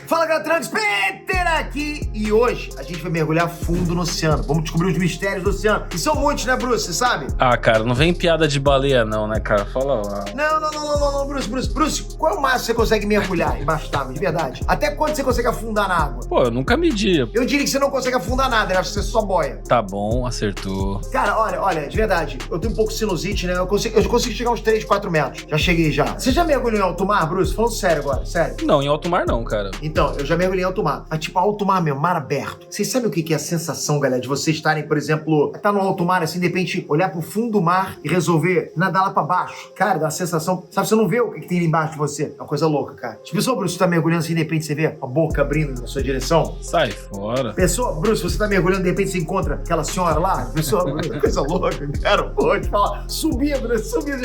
Fala, Gatranx, Peter aqui! E hoje a gente vai mergulhar fundo no oceano. Vamos descobrir os mistérios do oceano. E são muitos, né, Bruce? Você sabe? Ah, cara, não vem piada de baleia não, né, cara? Fala lá. Não, Bruce, qual é o máximo que você consegue mergulhar embaixo d'água, de verdade? Até quando você consegue afundar na água? Pô, eu nunca medi. Eu diria que você não consegue afundar nada, eu acho que você só boia. Tá bom, acertou. Cara, olha, de verdade, eu tenho um pouco de sinusite, né? Eu consigo chegar uns 3, 4 metros. Já cheguei já. Você já mergulhou em alto mar, Bruce? Falando sério agora, sério. Não, em alto mar não, cara. Então, eu já mergulhei em alto mar. Mas tipo, alto mar mesmo, mar aberto. Vocês sabem o que é a sensação, galera, de vocês estarem, por exemplo, tá no alto mar, assim, de repente, olhar pro fundo do mar e resolver nadar lá pra baixo? Cara, dá uma sensação... Sabe, você não vê o que tem ali embaixo de você. É uma coisa louca, cara. Tipo, só, Bruce, você tá mergulhando assim, de repente você vê a boca abrindo na sua direção. Sai fora. Pessoa, Bruce, você tá mergulhando, de repente você encontra aquela senhora lá. Pessoa, coisa louca, cara. Pô, te falar, subia, Bruce, subia.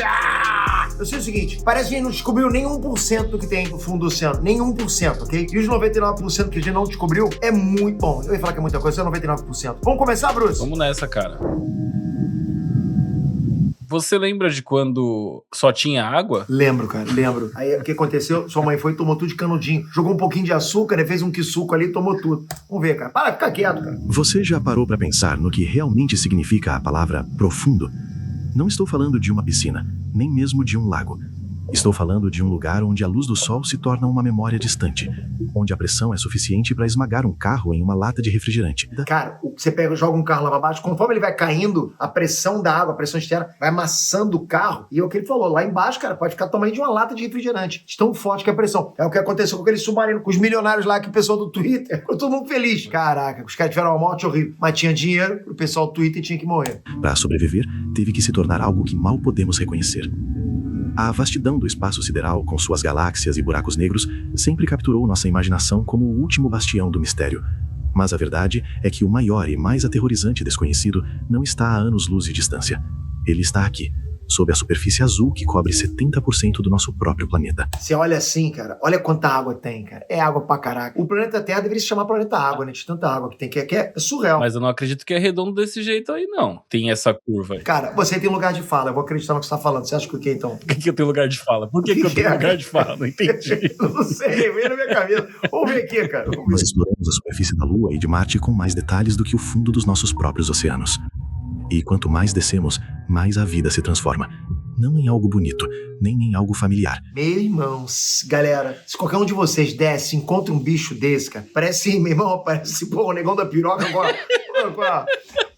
Eu sei o seguinte, parece que a gente não descobriu nem 1% do que tem no fundo do oceano. Nem 1%, ok? E os 99% que a gente não descobriu é muito bom. Eu ia falar que é muita coisa, é 99%. Vamos começar, Bruce? Vamos nessa, cara. Você lembra de quando só tinha água? Lembro, cara, lembro. Aí o que aconteceu? Sua mãe foi e tomou tudo de canudinho. Jogou um pouquinho de açúcar, né? Fez um quisuco ali e tomou tudo. Vamos ver, cara. Para, fica quieto, cara. Você já parou pra pensar no que realmente significa a palavra profundo? Não estou falando de uma piscina, nem mesmo de um lago. Estou falando de um lugar onde a luz do sol se torna uma memória distante, onde a pressão é suficiente para esmagar um carro em uma lata de refrigerante. Cara, você pega, joga um carro lá pra baixo, conforme ele vai caindo, a pressão da água, a pressão externa, vai amassando o carro. E é o que ele falou, lá embaixo, cara, pode ficar tamanho de uma lata de refrigerante. De tão forte que é a pressão. É o que aconteceu com aquele submarino, com os milionários lá, que o pessoal do Twitter, ficou todo mundo feliz. Caraca, os caras tiveram uma morte horrível, mas tinha dinheiro, o pessoal do Twitter tinha que morrer. Para sobreviver, teve que se tornar algo que mal podemos reconhecer. A vastidão do espaço sideral, com suas galáxias e buracos negros, sempre capturou nossa imaginação como o último bastião do mistério. Mas a verdade é que o maior e mais aterrorizante desconhecido não está a anos-luz de distância. Ele está aqui, sob a superfície azul que cobre 70% do nosso próprio planeta. Você olha assim, cara, olha quanta água tem, cara. É água pra caraca. O planeta Terra deveria se chamar planeta água, né? De tanta água que tem, que é surreal. Mas eu não acredito que é redondo desse jeito aí, não. Tem essa curva aí. Cara, você tem lugar de fala, eu vou acreditar no que você tá falando. Você acha que o quê, então? Por que eu tenho lugar de fala? Por que eu tenho lugar de fala? Não entendi. Não sei, veio na minha cabeça. Vamos ver aqui, cara. Nós exploramos a superfície da Lua e de Marte com mais detalhes do que o fundo dos nossos próprios oceanos. E quanto mais descemos, mais a vida se transforma. Não em algo bonito, nem em algo familiar. Meu irmão, galera, se qualquer um de vocês desce, encontra um bicho desse, cara, parece, meu irmão, parece, pô, o negão da piroca agora,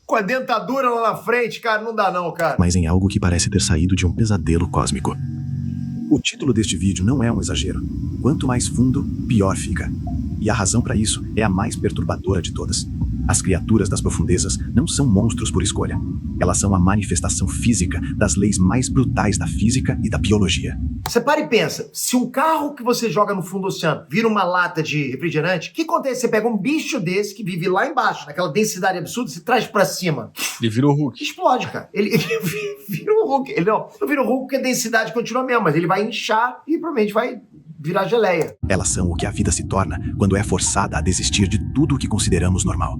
com a dentadura lá na frente, cara, não dá não, cara. Mas em algo que parece ter saído de um pesadelo cósmico. O título deste vídeo não é um exagero. Quanto mais fundo, pior fica. E a razão para isso é a mais perturbadora de todas. As criaturas das profundezas não são monstros por escolha. Elas são a manifestação física das leis mais brutais da física e da biologia. Você para e pensa, se um carro que você joga no fundo do oceano vira uma lata de refrigerante, o que acontece? Você pega um bicho desse que vive lá embaixo, naquela densidade absurda, você traz pra cima. Ele vira o Hulk. Explode, cara. Ele vira o Hulk. Ele não vira o Hulk porque a densidade continua mesmo, mas ele vai inchar e provavelmente vai virar geleia. Elas são o que a vida se torna quando é forçada a desistir de tudo o que consideramos normal.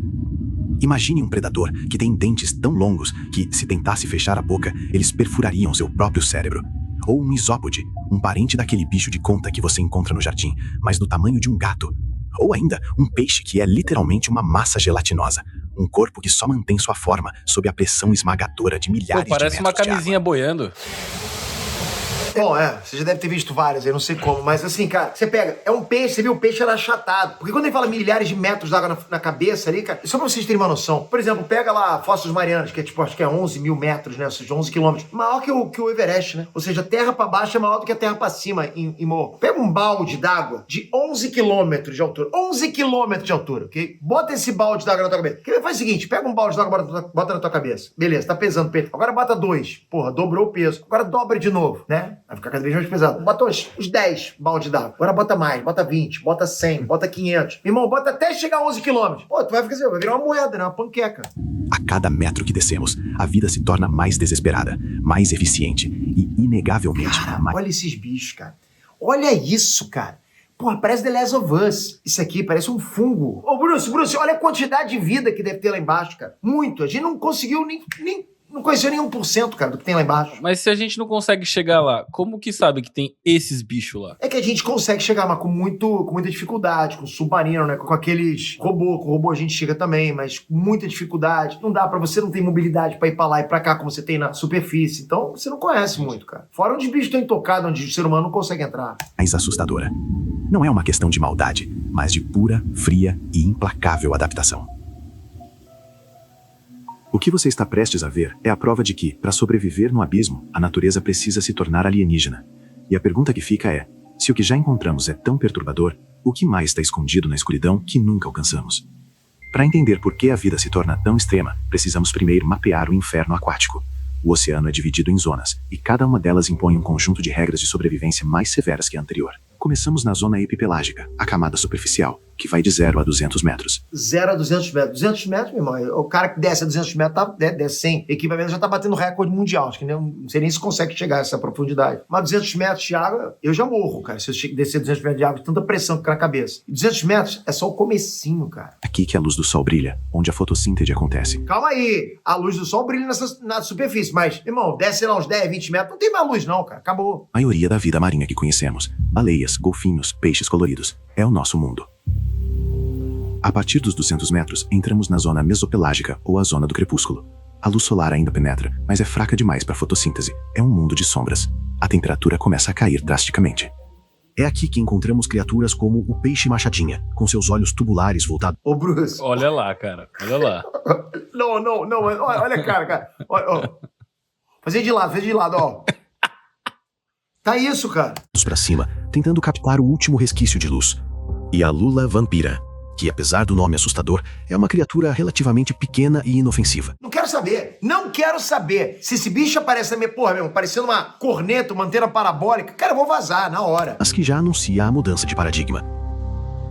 Imagine um predador que tem dentes tão longos que, se tentasse fechar a boca, eles perfurariam seu próprio cérebro. Ou um isópode, um parente daquele bicho de conta que você encontra no jardim, mas do tamanho de um gato. Ou ainda, um peixe que é literalmente uma massa gelatinosa. Um corpo que só mantém sua forma sob a pressão esmagadora de milhares de metros de água. Parece uma camisinha boiando. Bom, você já deve ter visto várias, eu não sei como, mas assim, cara, você pega, é um peixe, você viu, o peixe era achatado. Porque quando ele fala milhares de metros d'água na cabeça ali, cara, só pra vocês terem uma noção. Por exemplo, pega lá Foz dos Marianas, que é tipo, acho que é 11 mil metros, né, ou seja, 11 quilômetros. Maior que o Everest, né? Ou seja, a terra pra baixo é maior do que a terra pra cima em morro. Pega um balde d'água de 11 quilômetros de altura. 11 quilômetros de altura, ok? Bota esse balde d'água na tua cabeça. Faz o seguinte, pega um balde d'água, bota na tua cabeça. Beleza, tá pesando o peso. Agora bota 2. Porra, dobrou o peso. Agora dobra de novo, né? Vai ficar cada vez mais pesado. Bota uns 10 balde d'água. Agora bota mais, bota 20, bota 100, bota 500. Meu irmão, bota até chegar a 11 quilômetros. Pô, tu vai ficar assim, vai virar uma moeda, né? Uma panqueca. A cada metro que descemos, a vida se torna mais desesperada, mais eficiente e, inegavelmente, Cara, olha esses bichos, cara. Olha isso, cara. Porra, parece The Last of Us. Isso aqui parece um fungo. Ô, Bruce, olha a quantidade de vida que deve ter lá embaixo, cara. Muito. A gente não conseguiu nem Não conheceu nem 1%, cara, do que tem lá embaixo. Mas se a gente não consegue chegar lá, como que sabe que tem esses bichos lá? É que a gente consegue chegar, mas com muita dificuldade, com submarino, né? Com aqueles robô. Com robô a gente chega também, mas com muita dificuldade. Não dá pra você, não tem mobilidade pra ir pra lá e pra cá, como você tem na superfície. Então, você não conhece muito, cara. Fora onde os bichos estão intocados, onde o ser humano não consegue entrar. Mais assustadora. Não é uma questão de maldade, mas de pura, fria e implacável adaptação. O que você está prestes a ver é a prova de que, para sobreviver no abismo, a natureza precisa se tornar alienígena. E a pergunta que fica é, se o que já encontramos é tão perturbador, o que mais está escondido na escuridão que nunca alcançamos? Para entender por que a vida se torna tão extrema, precisamos primeiro mapear o inferno aquático. O oceano é dividido em zonas, e cada uma delas impõe um conjunto de regras de sobrevivência mais severas que a anterior. Começamos na zona epipelágica, a camada superficial, que vai de 0 a 200 metros. 0 a 200 metros. 200 metros, meu irmão, o cara que desce a 200 metros, desce 100. Equipamento já tá batendo recorde mundial. Acho que não sei nem se consegue chegar a essa profundidade. Mas 200 metros de água, eu já morro, cara. Se eu descer 200 metros de água, de tanta pressão que fica na cabeça. E 200 metros é só o comecinho, cara. Aqui que a luz do sol brilha, onde a fotossíntese acontece. Calma aí. A luz do sol brilha na superfície, mas, irmão, desce lá uns 10, 20 metros, não tem mais luz não, cara. Acabou. A maioria da vida marinha que conhecemos, baleias, golfinhos, peixes coloridos, é o nosso mundo. A partir dos 200 metros, entramos na zona mesopelágica, ou a zona do crepúsculo. A luz solar ainda penetra, mas é fraca demais para fotossíntese. É um mundo de sombras. A temperatura começa a cair drasticamente. É aqui que encontramos criaturas como o peixe machadinha, com seus olhos tubulares voltados... Ô, Bruce. Olha lá, cara. Olha lá. Não. Olha a cara. Olha. Fazer de lado, ó. Tá isso, cara. ...para cima, tentando captar o último resquício de luz. E a lula vampira, que apesar do nome assustador, é uma criatura relativamente pequena e inofensiva. Não quero saber. Se esse bicho aparece na minha porra mesmo, parecendo uma corneta, uma antena parabólica, cara, eu vou vazar na hora. Mas que já anuncia a mudança de paradigma.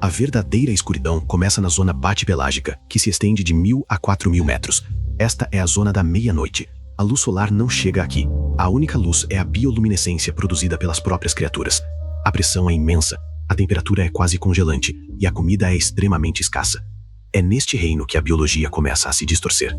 A verdadeira escuridão começa na zona bate-pelágica, que se estende de 1.000 a 4.000 metros. Esta é a zona da meia-noite. A luz solar não chega aqui. A única luz é a bioluminescência produzida pelas próprias criaturas. A pressão é imensa, a temperatura é quase congelante e a comida é extremamente escassa. É neste reino que a biologia começa a se distorcer.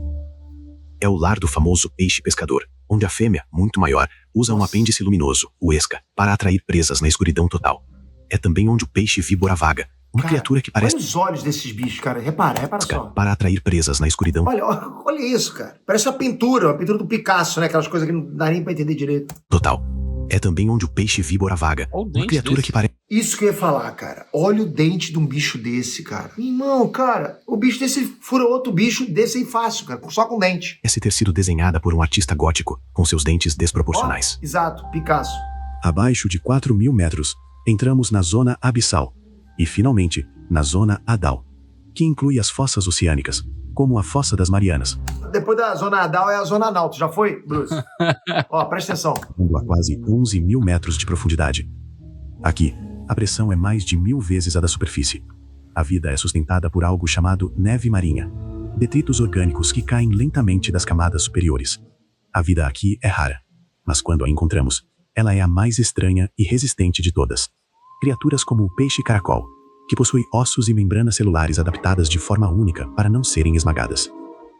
É o lar do famoso peixe pescador, onde a fêmea, muito maior, usa um apêndice luminoso, o esca, para atrair presas na escuridão total. É também onde o peixe víbora vaga, uma criatura que parece... Olha os olhos desses bichos, cara. Repara só. Para atrair presas na escuridão Olha isso, cara. Parece uma pintura do Picasso, né? Aquelas coisas que não dá nem pra entender direito. total. É também onde o peixe víbora vaga, uma criatura que parece... Isso que eu ia falar, cara. Olha o dente de um bicho desse, cara. Irmão, cara, o bicho desse fura outro bicho desse aí fácil, cara. Só com dente. Parece ter sido desenhada por um artista gótico, com seus dentes desproporcionais. Exato, Picasso. Abaixo de 4.000 metros, entramos na zona abissal. E, finalmente, na zona Adal, que inclui as fossas oceânicas, como a Fossa das Marianas. Depois da zona Adal é a zona anal. Tu já foi, Bruce? Ó, presta atenção. A quase 11.000 metros de profundidade. Aqui, a pressão é mais de 1.000 vezes a da superfície. A vida é sustentada por algo chamado neve marinha, detritos orgânicos que caem lentamente das camadas superiores. A vida aqui é rara, mas quando a encontramos, ela é a mais estranha e resistente de todas. Criaturas como o peixe caracol, que possui ossos e membranas celulares adaptadas de forma única para não serem esmagadas.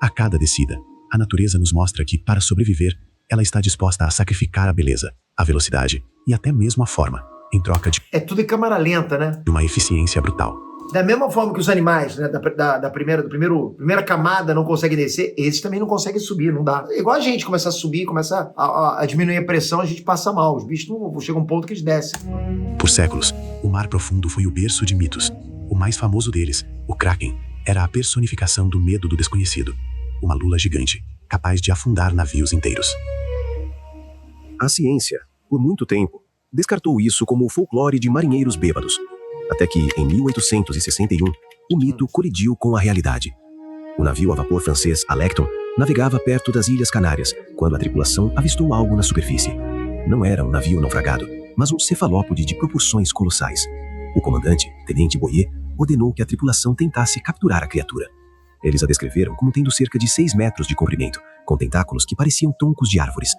A cada descida, a natureza nos mostra que, para sobreviver, ela está disposta a sacrificar a beleza, a velocidade e até mesmo a forma, em troca de... É tudo em câmera lenta, né? ...uma eficiência brutal. Da mesma forma que os animais, né, da primeira camada não conseguem descer, esses também não conseguem subir, não dá. É igual a gente começar a subir, começa a diminuir a pressão, a gente passa mal. Os bichos não chegam a um ponto que eles descem. Por séculos, o mar profundo foi o berço de mitos. O mais famoso deles, o Kraken, era a personificação do medo do desconhecido. Uma lula gigante, capaz de afundar navios inteiros. A ciência, por muito tempo, descartou isso como o folclore de marinheiros bêbados. Até que, em 1861, o mito colidiu com a realidade. O navio a vapor francês Alecton navegava perto das Ilhas Canárias, quando a tripulação avistou algo na superfície. Não era um navio naufragado, mas um cefalópode de proporções colossais. O comandante, Tenente Boyer, ordenou que a tripulação tentasse capturar a criatura. Eles a descreveram como tendo cerca de 6 metros de comprimento, com tentáculos que pareciam troncos de árvores.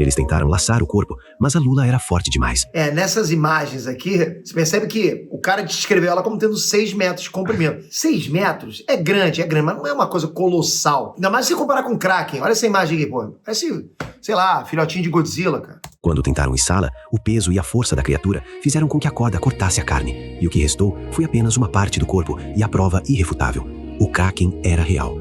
Eles tentaram laçar o corpo, mas a lula era forte demais. Nessas imagens aqui, você percebe que o cara descreveu ela como tendo 6 metros de comprimento. 6 metros é grande, mas não é uma coisa colossal. Ainda mais se comparar com o Kraken. Olha essa imagem aqui, pô. Parece, sei lá, filhotinho de Godzilla, cara. Quando tentaram içá-la, o peso e a força da criatura fizeram com que a corda cortasse a carne, e o que restou foi apenas uma parte do corpo e a prova irrefutável. O Kraken era real.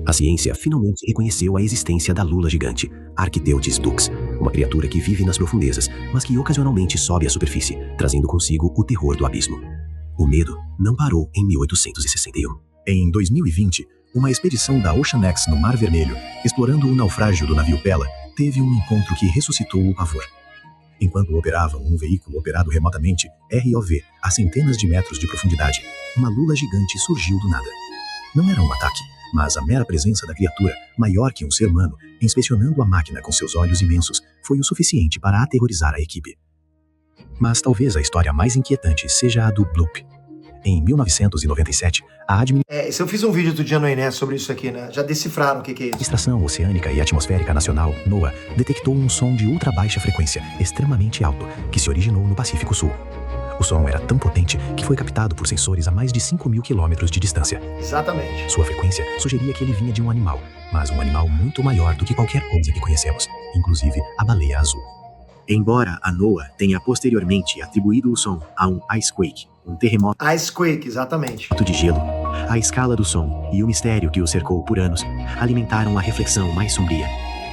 A ciência finalmente reconheceu a existência da lula gigante, Architeuthis dux, uma criatura que vive nas profundezas, mas que ocasionalmente sobe à superfície, trazendo consigo o terror do abismo. O medo não parou em 1861. Em 2020, uma expedição da OceanX no Mar Vermelho, explorando o naufrágio do navio Pela, teve um encontro que ressuscitou o pavor. Enquanto operavam um veículo operado remotamente, ROV, a centenas de metros de profundidade, uma lula gigante surgiu do nada. Não era um ataque, mas a mera presença da criatura, maior que um ser humano, inspecionando a máquina com seus olhos imensos, foi o suficiente para aterrorizar a equipe. Mas talvez a história mais inquietante seja a do Bloop. Em 1997, a Eu fiz um vídeo outro dia no Enem sobre isso aqui, né? Já decifraram o que é isso. Administração Oceânica e Atmosférica Nacional, NOAA, detectou um som de ultra baixa frequência, extremamente alto, que se originou no Pacífico Sul. O som era tão potente que foi captado por sensores a mais de 5.000 quilômetros de distância. Exatamente. Sua frequência sugeria que ele vinha de um animal, mas um animal muito maior do que qualquer coisa que conhecemos, inclusive a baleia azul. Embora a NOAA tenha posteriormente atribuído o som a um icequake, um terremoto Icequake, exatamente. de gelo, a escala do som e o mistério que o cercou por anos alimentaram a reflexão mais sombria.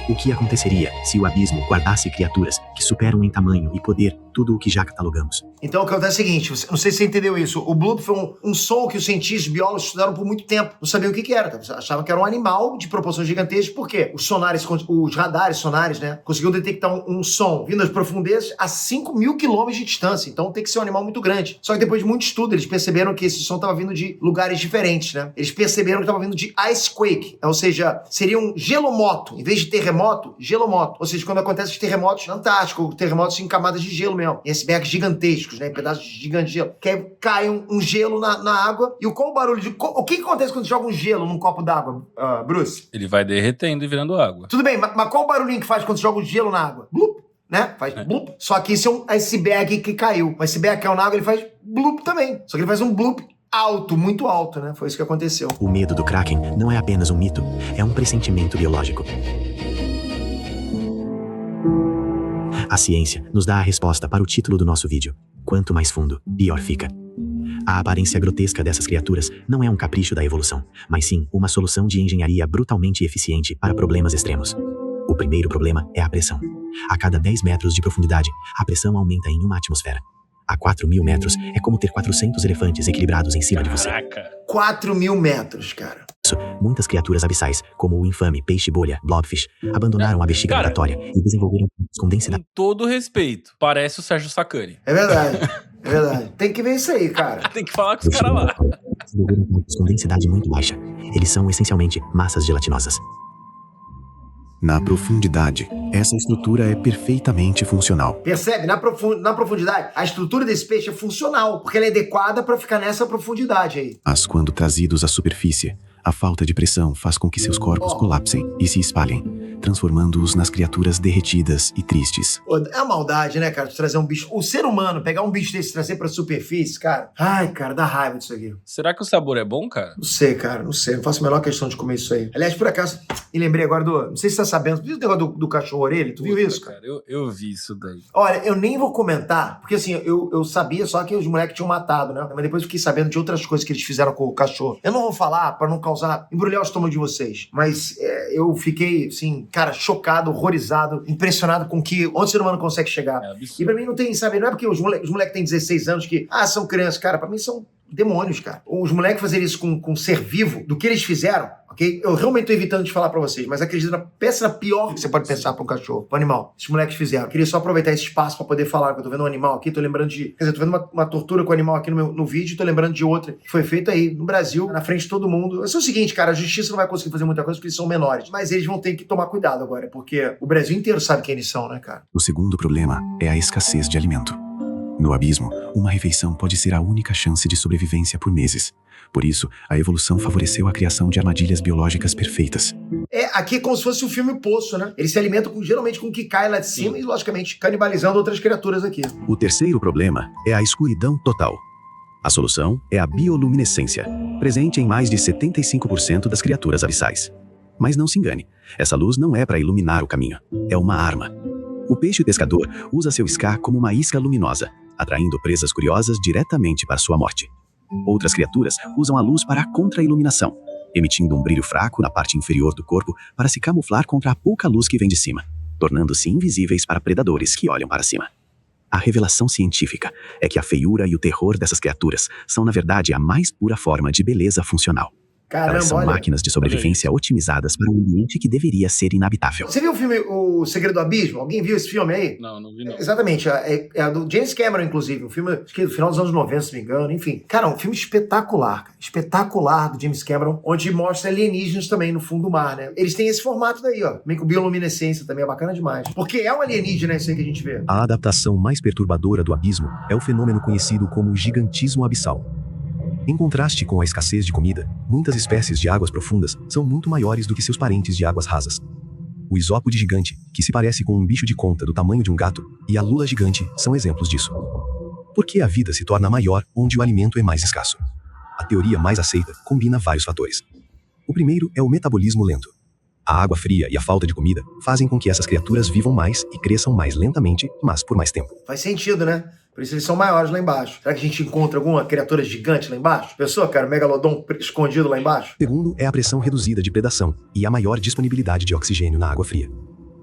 O que aconteceria se o abismo guardasse criaturas que superam em tamanho e poder tudo o que já catalogamos? Então o que acontece é o seguinte, não sei se você entendeu isso, o bloop foi um som que os cientistas e biólogos estudaram por muito tempo, não sabiam o que era, achavam que era um animal de proporções gigantescas, por quê? Os radares sonares, né, conseguiam detectar um som vindo das profundezas a 5.000 quilômetros de distância, então tem que ser um animal muito grande. Só que depois de muito estudo, eles perceberam que esse som estava vindo de lugares diferentes, né? Eles perceberam que estava vindo de icequake, ou seja, seria um gelomoto, em vez de terremoto, gelomoto. Ou seja, quando acontece os terremotos na Antártica, ou terremotos em camadas de gelo mesmo, em icebergs gigantescos, né, em pedaços gigantes de gelo, que aí cai um gelo na água, e qual o barulho de... O que acontece quando joga um gelo num copo d'água, Bruce? Ele vai derretendo e virando água. Tudo bem, mas qual o barulhinho que faz quando joga um gelo na água? Blup, né? Faz blup. Só que isso é um iceberg que caiu. O iceberg que caiu na água, ele faz blup também. Só que ele faz um blup alto, muito alto, né? Foi isso que aconteceu. O medo do Kraken não é apenas um mito, é um pressentimento biológico. A ciência nos dá a resposta para o título do nosso vídeo. Quanto mais fundo, pior fica. A aparência grotesca dessas criaturas não é um capricho da evolução, mas sim uma solução de engenharia brutalmente eficiente para problemas extremos. O primeiro problema é a pressão. A cada 10 metros de profundidade, a pressão aumenta em uma atmosfera. A 4.000 metros é como ter 400 elefantes equilibrados em cima de você. Caraca! 4.000 metros, cara. Muitas criaturas abissais, como o infame peixe-bolha, blobfish, abandonaram a bexiga natatória e desenvolveram com densidade. Com todo respeito, parece o Sérgio Sacani. É verdade, é verdade. Tem que ver isso aí, cara. Tem que falar com os caras lá. Desenvolveram com densidade muito baixa. Eles são essencialmente massas gelatinosas. Na profundidade, essa estrutura é perfeitamente funcional. Percebe? Na profundidade, a estrutura desse peixe é funcional, porque ela é adequada para ficar nessa profundidade aí. Mas quando trazidos à superfície, a falta de pressão faz com que seus corpos colapsem e se espalhem, transformando-os nas criaturas derretidas e tristes. É uma maldade, né, cara, de trazer um bicho... O ser humano pegar um bicho desse e trazer pra superfície, cara... Ai, cara, dá raiva disso aqui. Será que o sabor é bom, cara? Não sei, cara, não sei. Não faço a menor questão de comer isso aí. Aliás, por acaso, me lembrei agora do... Não sei se você tá sabendo. Viu o negócio do cachorro orelha? Tu viu isso, cara? Eu vi isso daí. Olha, eu nem vou comentar, porque assim, eu sabia só que os moleques tinham matado, né? Mas depois eu fiquei sabendo de outras coisas que eles fizeram com o cachorro. Eu não vou falar pra não causar... embrulhar o estômago de vocês. Mas eu fiquei, assim, cara, chocado, horrorizado, impressionado com que onde o ser humano consegue chegar. E pra mim não tem, sabe, não é porque os moleques têm 16 anos que, são crianças, cara, pra mim são demônios, cara. Os moleques fazerem isso com um ser vivo, do que eles fizeram, ok? Eu realmente tô evitando de falar pra vocês, mas acredito na peça pior que você pode pensar pra um cachorro, pra um animal. Esses moleques fizeram. Queria só aproveitar esse espaço pra poder falar, que eu tô vendo um animal aqui, tô lembrando de... Quer dizer, tô vendo uma tortura com o animal aqui no vídeo, tô lembrando de outra que foi feita aí, no Brasil, na frente de todo mundo. Isso é o seguinte, cara, a justiça não vai conseguir fazer muita coisa porque eles são menores, mas eles vão ter que tomar cuidado agora, porque o Brasil inteiro sabe quem eles são, né, cara? O segundo problema é a escassez de alimento. No abismo, uma refeição pode ser a única chance de sobrevivência por meses. Por isso, a evolução favoreceu a criação de armadilhas biológicas perfeitas. Aqui é como se fosse o filme Poço, né? Eles se alimentam geralmente com o que cai lá de cima e, logicamente, canibalizando outras criaturas aqui. O terceiro problema é a escuridão total. A solução é a bioluminescência, presente em mais de 75% das criaturas abissais. Mas não se engane, essa luz não é para iluminar o caminho, é uma arma. O peixe pescador usa seu ska como uma isca luminosa, atraindo presas curiosas diretamente para sua morte. Outras criaturas usam a luz para a contra-iluminação, emitindo um brilho fraco na parte inferior do corpo para se camuflar contra a pouca luz que vem de cima, tornando-se invisíveis para predadores que olham para cima. A revelação científica é que a feiura e o terror dessas criaturas são, na verdade, a mais pura forma de beleza funcional. Caramba, elas são olha. máquinas de sobrevivência otimizadas para um ambiente que deveria ser inabitável. Você viu o filme O Segredo do Abismo? Alguém viu esse filme aí? Não vi não. Exatamente, é do James Cameron, inclusive, um filme acho que do final dos anos 90, se não me engano, enfim. Cara, um filme espetacular, cara. Espetacular do James Cameron, onde mostra alienígenas também no fundo do mar, né? Eles têm esse formato daí, ó, meio com bioluminescência também, é bacana demais. Porque é um alienígena isso aí que a gente vê. A adaptação mais perturbadora do abismo é o fenômeno conhecido como gigantismo abissal. Em contraste com a escassez de comida, muitas espécies de águas profundas são muito maiores do que seus parentes de águas rasas. O isópode gigante, que se parece com um bicho de conta do tamanho de um gato, e a lula gigante são exemplos disso. Por que a vida se torna maior onde o alimento é mais escasso? A teoria mais aceita combina vários fatores. O primeiro é o metabolismo lento. A água fria e a falta de comida fazem com que essas criaturas vivam mais e cresçam mais lentamente, mas por mais tempo. Faz sentido, né? Por isso eles são maiores lá embaixo. Será que a gente encontra alguma criatura gigante lá embaixo? Pessoa, cara, um megalodon escondido lá embaixo? O segundo é a pressão reduzida de predação e a maior disponibilidade de oxigênio na água fria.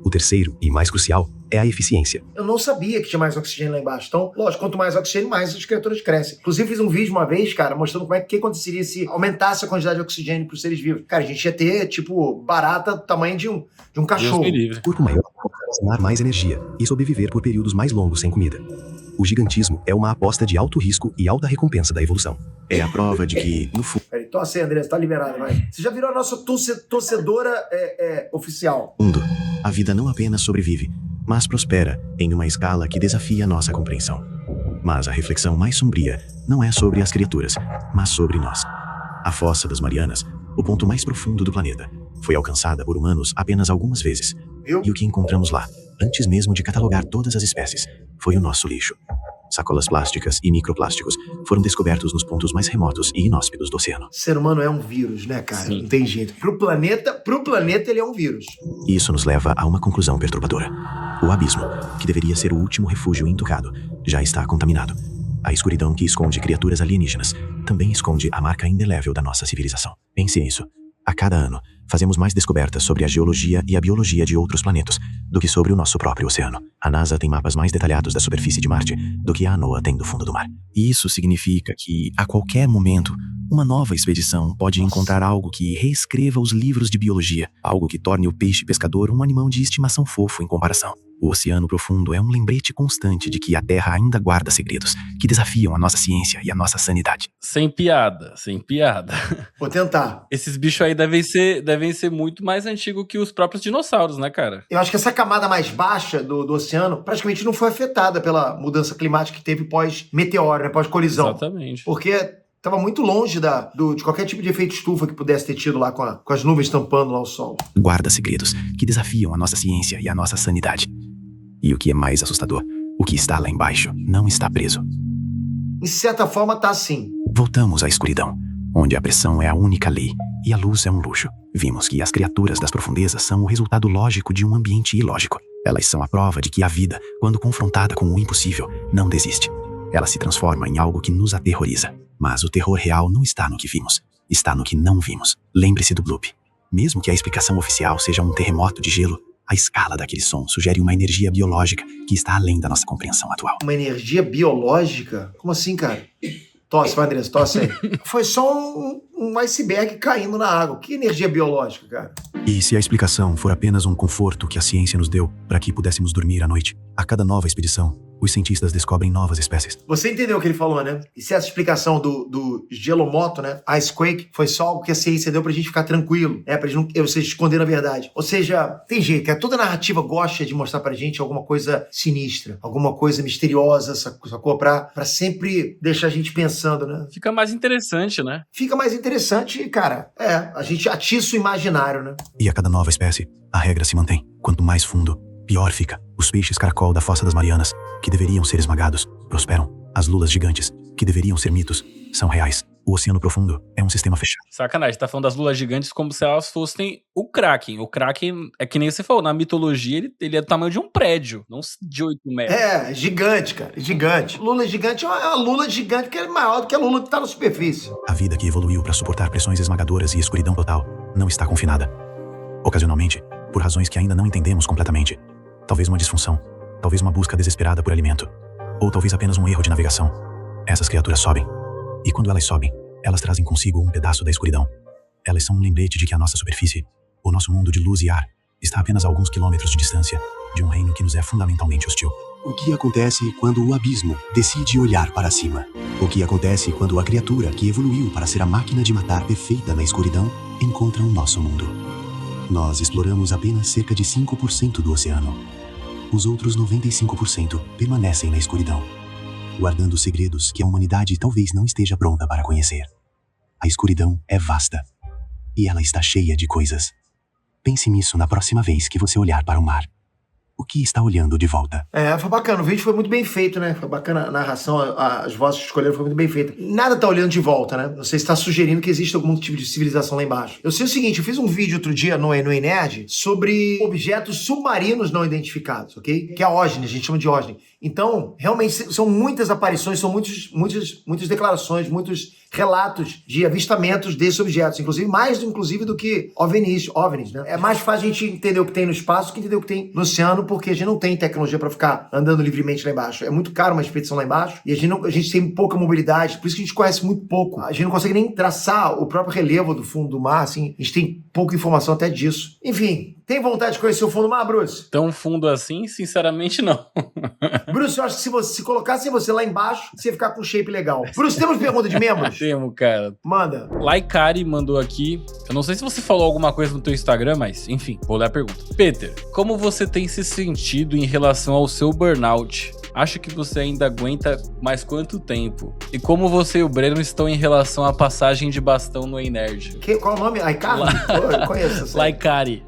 O terceiro, e mais crucial, é a eficiência. Eu não sabia que tinha mais oxigênio lá embaixo. Então, lógico, quanto mais oxigênio, mais as criaturas crescem. Inclusive, fiz um vídeo uma vez, cara, mostrando como é que aconteceria se aumentasse a quantidade de oxigênio para os seres vivos. Cara, a gente ia ter, tipo, barata do tamanho de um cachorro. Deus me livre. O corpo maior pode armazenar mais energia e sobreviver por períodos mais longos sem comida. O gigantismo é uma aposta de alto risco e alta recompensa da evolução. É a prova de que, no fundo, Peraí, tosse aí, André, você tá liberado, vai. Você já virou a nossa torcedora oficial. A vida não apenas sobrevive, mas prospera em uma escala que desafia nossa compreensão. Mas a reflexão mais sombria não é sobre as criaturas, mas sobre nós. A Fossa das Marianas, o ponto mais profundo do planeta, foi alcançada por humanos apenas algumas vezes. Viu? E o que encontramos lá, antes mesmo de catalogar todas as espécies, foi o nosso lixo. Sacolas plásticas e microplásticos foram descobertos nos pontos mais remotos e inóspitos do oceano. O ser humano é um vírus, né, cara? Sim. Não tem jeito. Pro planeta ele é um vírus. E isso nos leva a uma conclusão perturbadora. O abismo, que deveria ser o último refúgio intocado, já está contaminado. A escuridão que esconde criaturas alienígenas também esconde a marca indelével da nossa civilização. Pense nisso. A cada ano, fazemos mais descobertas sobre a geologia e a biologia de outros planetas do que sobre o nosso próprio oceano. A NASA tem mapas mais detalhados da superfície de Marte do que a NOAA tem do fundo do mar. E isso significa que, a qualquer momento, uma nova expedição pode encontrar algo que reescreva os livros de biologia, algo que torne o peixe pescador um animal de estimação fofo em comparação. O oceano profundo é um lembrete constante de que a Terra ainda guarda segredos que desafiam a nossa ciência e a nossa sanidade. Sem piada. Vou tentar. Esses bichos aí devem ser muito mais antigos que os próprios dinossauros, né, cara? Eu acho que essa camada mais baixa do oceano praticamente não foi afetada pela mudança climática que teve pós-meteoro, né, pós-colisão. Exatamente. Porque estava muito longe de qualquer tipo de efeito estufa que pudesse ter tido lá com as nuvens tampando lá o sol. Guarda segredos que desafiam a nossa ciência e a nossa sanidade. E o que é mais assustador, o que está lá embaixo não está preso. Em certa forma tá assim. Voltamos à escuridão, onde a pressão é a única lei e a luz é um luxo. Vimos que as criaturas das profundezas são o resultado lógico de um ambiente ilógico. Elas são a prova de que a vida, quando confrontada com o impossível, não desiste. Ela se transforma em algo que nos aterroriza. Mas o terror real não está no que vimos, está no que não vimos. Lembre-se do bloop. Mesmo que a explicação oficial seja um terremoto de gelo, a escala daquele som sugere uma energia biológica que está além da nossa compreensão atual. Uma energia biológica? Como assim, cara? Tosse, vai, Andressa, tosse aí. Foi só um iceberg caindo na água. Que energia biológica, cara? E se a explicação for apenas um conforto que a ciência nos deu para que pudéssemos dormir à noite, a cada nova expedição, os cientistas descobrem novas espécies. Você entendeu o que ele falou, né? E se essa explicação do gelomoto, né? Icequake, foi só algo que a ciência deu pra gente ficar tranquilo, né? Pra gente não se esconder na verdade. Ou seja, tem jeito, cara. Toda narrativa gosta de mostrar pra gente alguma coisa sinistra, alguma coisa misteriosa, sacou? Pra sempre deixar a gente pensando, né? Fica mais interessante, né? Fica mais interessante. interessante, cara. A gente atiça o imaginário, né? E a cada nova espécie, a regra se mantém. Quanto mais fundo, pior fica. Os peixes caracol da Fossa das Marianas, que deveriam ser esmagados, prosperam. As lulas gigantes, que deveriam ser mitos, são reais. O oceano profundo é um sistema fechado. Sacanagem, tá falando das lulas gigantes como se elas fossem o Kraken. O Kraken é que nem você falou, na mitologia ele é do tamanho de um prédio, não de 8 metros. Gigante, cara, gigante. Lula gigante é uma lula gigante que é maior do que a lula que tá na superfície. A vida que evoluiu para suportar pressões esmagadoras e escuridão total não está confinada. Ocasionalmente, por razões que ainda não entendemos completamente. Talvez uma disfunção, talvez uma busca desesperada por alimento, ou talvez apenas um erro de navegação. Essas criaturas sobem. E quando elas sobem, elas trazem consigo um pedaço da escuridão. Elas são um lembrete de que a nossa superfície, o nosso mundo de luz e ar, está apenas a alguns quilômetros de distância de um reino que nos é fundamentalmente hostil. O que acontece quando o abismo decide olhar para cima? O que acontece quando a criatura que evoluiu para ser a máquina de matar perfeita na escuridão encontra o nosso mundo? Nós exploramos apenas cerca de 5% do oceano. Os outros 95% permanecem na escuridão, guardando segredos que a humanidade talvez não esteja pronta para conhecer. A escuridão é vasta, e ela está cheia de coisas. Pense nisso na próxima vez que você olhar para o mar. O que está olhando de volta? Foi bacana, o vídeo foi muito bem feito, né? Foi bacana a narração, as vozes que escolheram foi muito bem feita. Nada tá olhando de volta, né? Não sei se tá sugerindo que existe algum tipo de civilização lá embaixo. Eu sei o seguinte, eu fiz um vídeo outro dia no Enerd sobre objetos submarinos não identificados, ok? Que é a OVNI, a gente chama de OVNI. Então, realmente, são muitas aparições, são muitas declarações, muitos relatos de avistamentos desses objetos, mais do que OVNIs, né? É mais fácil a gente entender o que tem no espaço do que entender o que tem no oceano, porque a gente não tem tecnologia para ficar andando livremente lá embaixo. É muito caro uma expedição lá embaixo e a gente tem pouca mobilidade, por isso que a gente conhece muito pouco. A gente não consegue nem traçar o próprio relevo do fundo do mar, assim, a gente tem pouca informação até disso. Enfim, tem vontade de conhecer o fundo do mar, Bruce? Tão fundo assim? Sinceramente, não. Bruce, eu acho que se colocassem você lá embaixo, você ia ficar com um shape legal. Bruce, temos pergunta de membros? Temos, cara. Manda. Laikari mandou aqui. Eu não sei se você falou alguma coisa no teu Instagram, mas enfim, vou ler a pergunta. Peter, como você tem se sentido em relação ao seu burnout? Acho que você ainda aguenta mais quanto tempo? E como você e o Breno estão em relação à passagem de bastão no Enerd? Qual o nome? Aikari? Eu conheço essa. Laikari.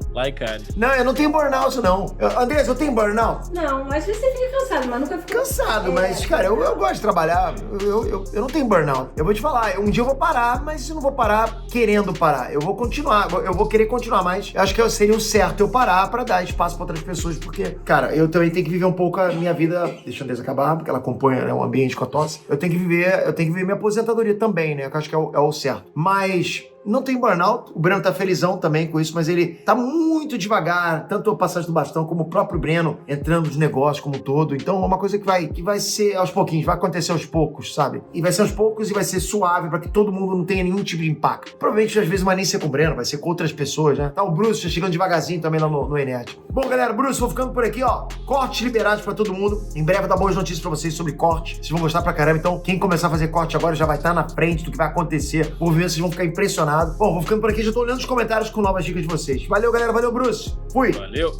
Não, eu não tenho burnout, não. Andrés, eu tenho burnout? Não, mas você fica cansado, mas nunca fica... Cansado, mas, cara, eu gosto de trabalhar. Eu não tenho burnout. Eu vou te falar, um dia eu vou parar, mas eu não vou parar querendo parar. Eu vou continuar, eu vou querer continuar, mas eu acho que seria o certo eu parar pra dar espaço pra outras pessoas, porque, cara, eu também tenho que viver um pouco a minha vida... Deixa a Andressa acabar, porque ela compõe, né, um ambiente com a tosse. Eu tenho que viver minha aposentadoria também, né? Que eu acho que é o certo. Mas... não tem burnout, o Breno tá felizão também com isso, mas ele tá muito devagar, tanto a passagem do bastão como o próprio Breno entrando nos negócios como um todo. Então é uma coisa que vai ser aos pouquinhos, vai acontecer aos poucos, sabe? E vai ser aos poucos e vai ser suave pra que todo mundo não tenha nenhum tipo de impacto. Provavelmente às vezes não vai nem ser com o Breno, vai ser com outras pessoas, né? Tá o Bruce chegando devagarzinho também lá no Enerd. Bom, galera, Bruce, vou ficando por aqui, ó. Cortes liberados pra todo mundo. Em breve eu vou dar boas notícias pra vocês sobre corte. Vocês vão gostar pra caramba. Então, quem começar a fazer corte agora já vai estar na frente do que vai acontecer. Vou ver, vocês vão ficar impressionados. Bom, vou ficando por aqui, já tô olhando os comentários com novas dicas de vocês. Valeu, galera. Valeu, Bruce. Fui. Valeu.